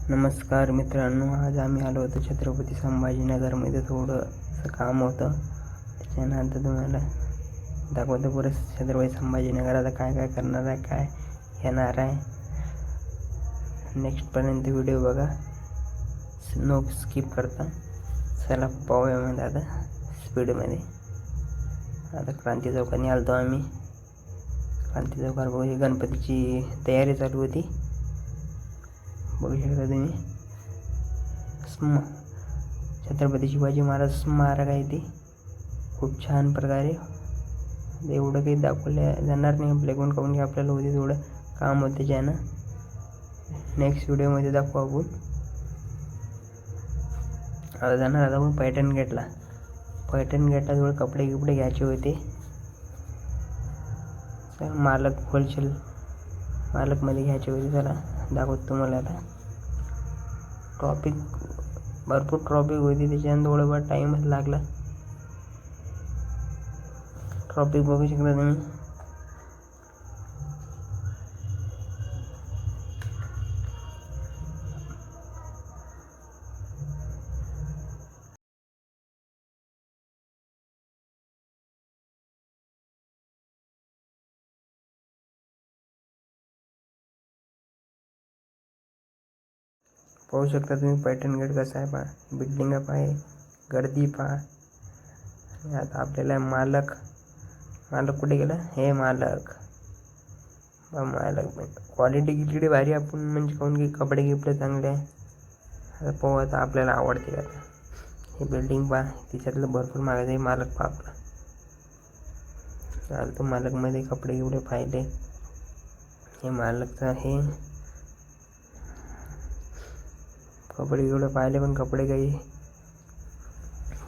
नमस्कार मित्रांनो, आज आम्ही आलो होतो छत्रपती संभाजीनगरमध्ये. थोडंसं काम होतं, त्याच्यानंतर तुम्हाला दाखवतो पुढे छत्रपती संभाजीनगर आता काय काय करणार आहे, काय येणार आहे. नेक्स्टपर्यंत व्हिडिओ बघा, नो स्किप करता. चला पाहूया म्हणजे आता स्पीडमध्ये. आता क्रांती चौकाने आलो आम्ही. क्रांती चौकावर बघू, गणपतीची तयारी चालू होती, बघू शकता तुम्ही. छत्रपती शिवाजी महाराज स्मारक आहे ते, खूप छान प्रकारे. एवढं काही दाखवलं जाणार नाही आपल्याकडून, काहून की आपल्याला होते थोडं काम होतं त्याच्यानं. नेक्स्ट व्हिडिओमध्ये दाखवू आपण. आता जाणार आता आपण पैठण गेटला. पैठण गेटला थोडे कपडे घ्यायचे होते. मालक होलसेल मालकमध्ये घ्यायचे होते. चला दाखवतो तुम्हाला. आता भरपूर ट्रॉफिक होती, त्याच्यानं थोडंफार टाईमच लागला. ट्रॉफिक बघू शकता तुम्ही. पाहू शकता तुम्ही पैठण गेट कसं आहे पहा, बिल्डिंग आहे, गर्दी पहा. आता आपल्याला मालक कुठे गेला, हे मालक क्वालिटी किती भारी आपण, म्हणजे काहून की कपडे चांगले आहे. आता पाहू, आता आपल्याला आवडते आता हे बिल्डिंग पहा, तिच्यातलं भरपूर मागत आहे. मालक पहा आपला चालतो. मालकमध्ये कपडे पाहिले, हे मालकचं हे कपडे पाहिले, पण कपडे काही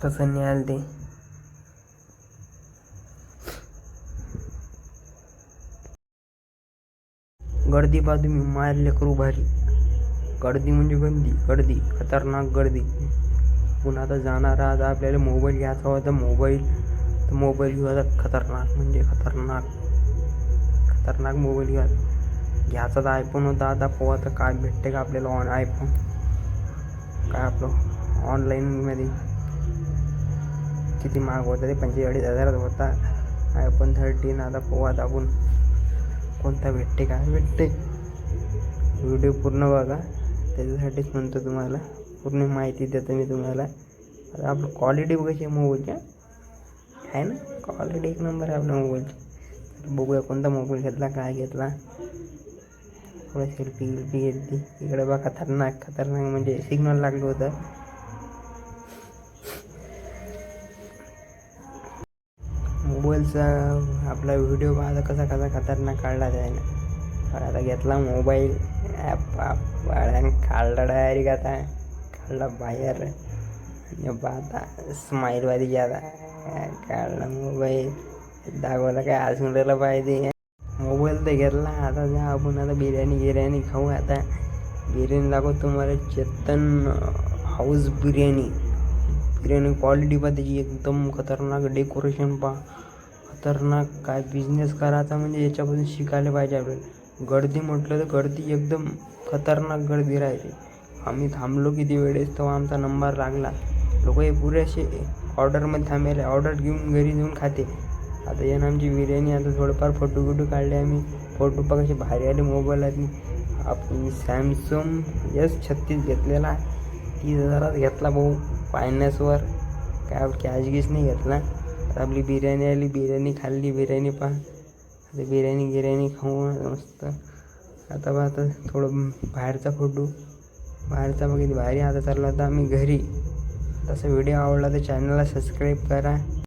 पसंत नाही आले ते. गर्दी पहा तुम्ही, मारले करू भारी गर्दी, म्हणजे गर्दी खतरनाक गर्दी. पुन्हा आता जाणार आहात, आपल्याला मोबाईल घ्यायचा होता. मोबाईल घेऊ आता, खतरनाक म्हणजे खतरनाक मोबाईल घ्यायचा तर आयफोन होता. आता पाहू आता काय भेटते का आपल्याला आयफोन. काय आपलं ऑनलाईनमध्ये किती महाग होता ते, 45,000 होता आयफोन 13. आता पाहू आता आपण कोणता भेटते, काय भेटते. व्हिडिओ पूर्ण बघा, त्याच्यासाठीच म्हणतो तुम्हाला, पूर्ण माहिती देतो मी तुम्हाला. आता आपलं क्वालिटी बघायची मोबाईलची आहे ना, क्वालिटी एक नंबर आहे आपल्या मोबाईलची. बघूया कोणता मोबाईल घेतला, काय घेतला. थोडं सेल्फी घेतली. इकडे बघा, खतरनाक म्हणजे सिग्नल लागलं होतं. मोबाईलचा आपला व्हिडिओ पाहता कसा खतरनाक काढला त्याने. आता घेतला मोबाईल, काढला डायरेक्ट, आता काढला बाहेर पाहता स्माईलवाली आता काढला मोबाईल, दाखवला काय हसून राहिला पाहिजे. मोबाईल तर घेतला. आता जा आपण आता बिर्याणी खाऊ. आता बिर्याणी दाखवतो तुम्हाला, चेतन हाऊस बिर्याणी क्वालिटी पहा त्याची, एकदम खतरनाक. डेकोरेशन पहा, खतरनाक. काय बिझनेस करायचा म्हणजे याच्यापासून शिकायला पाहिजे आपल्याला. गर्दी म्हटलं तर गर्दी एकदम खतरनाक गर्दी राहते. आम्ही थांबलो किती वेळेस, तेव्हा आमचा नंबर लागला. लोक हे पुरेसे ऑर्डरमध्ये थांबायला, ऑर्डर घेऊन घरी जाऊन खाते. आता यानं आमची बिर्याणी. आता थोडंफार फोटो काढले आम्ही. फोटो बघा कसे भारी आले मोबाईलात. आपण सॅमसंग S36 घेतलेला आहे, 30,000 घेतला भाऊ फायनान्सवर. काय कॅश नाही घेतला. आता आपली बिर्याणी आली, बिर्याणी खाल्ली. बिर्याणी पहा, आता बिर्याणी खाऊ मस्त. आता थोडं बाहेरचा बघितलं भारी. आता चाललो आता आम्ही घरी. तसा व्हिडिओ आवडला तर चॅनलला सबस्क्राईब करा.